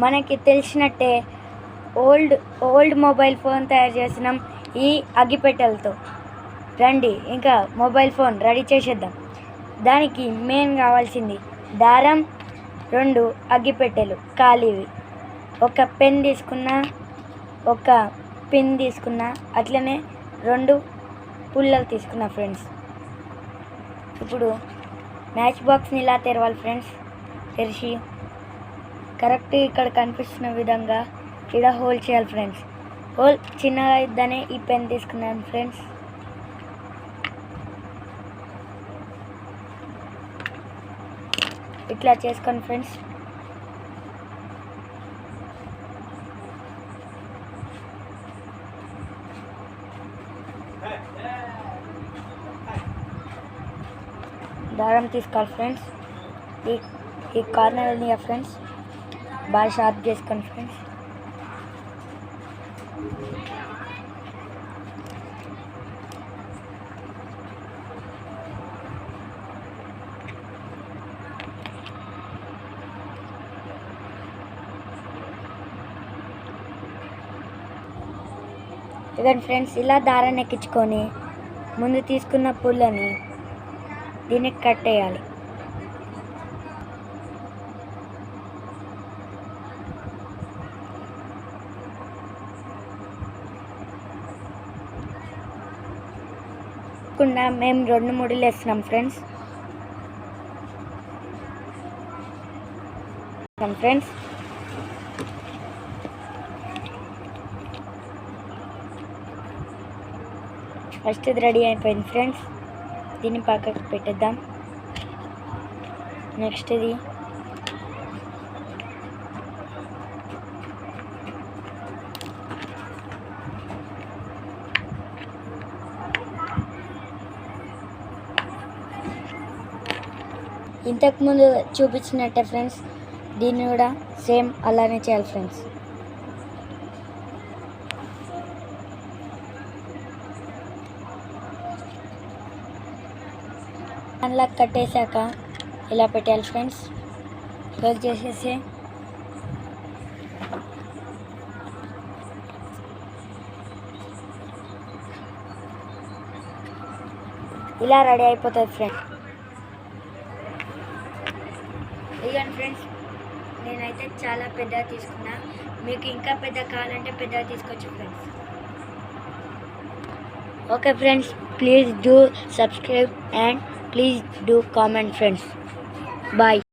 మనకి తెలిసినట్టే old mobile phone తయారు చేస్తున్నాం ఈ అగ్గిపెట్టెలతో. రండి ఇంకా మొబైల్ ఫోన్ రెడీ చేసేద్దాం. దానికి మెయిన్ కావాల్సింది దారం, 2 అగ్గిపెట్టెలు ఖాళీవి, ఒక పెన్ తీసుకున్నా, ఒక పిన్ తీసుకున్నా, అట్లనే 2 పుల్లలు తీసుకున్నా ఫ్రెండ్స్. ఇప్పుడు మ్యాచ్ బాక్స్ని ఇలా తెరవాలి ఫ్రెండ్స్. తెరిచి కరెక్ట్ ఇక్కడ కనిపిస్తున్న విధంగా ఇక్కడ హోల్ చేయాలి ఫ్రెండ్స్. హోల్ చిన్నగా ఇద్దనే ఈ పెన్ తీసుకున్నాను ఫ్రెండ్స్. ఇట్లా చేసుకోండి ఫ్రెండ్స్. దారం తీసుకోవాలి ఫ్రెండ్స్. ఈ కార్నర్ని ఫ్రెండ్స్ బాగా షార్ప్ చేసుకోండి ఫ్రెండ్స్. ఇదండి ఫ్రెండ్స్, ఇలా దారాన్ని ఎక్కించుకొని ముందు తీసుకున్న పుల్లని దీనికి కట్టేయాలి. మేము 2 ముడులు వేస్తున్నాం ఫ్రెండ్స్. ఫస్ట్ ఇది రెడీ అయిపోయింది ఫ్రెండ్స్. దీన్ని పక్కకు పెట్టేద్దాం. నెక్స్ట్ ఇది ఇంతకుముందు చూపించినట్టే ఫ్రెండ్స్, దీన్ని కూడా సేమ్ అలానే చేయాలి ఫ్రెండ్స్. అలా కట్టేశాక ఇలా పెట్టాలి ఫ్రెండ్స్. క్లోజ్ చేసేసి ఇలా రెడీ అయిపోతుంది ఫ్రెండ్స్. ఇదిగోండి ఫ్రెండ్స్, నేనైతే చాలా పెద్దగా తీసుకున్నా. మీకు ఇంకా పెద్ద కావాలంటే పెద్దగా తీసుకోవచ్చు friends. Okay friends, please do subscribe and please do comment friends. Bye.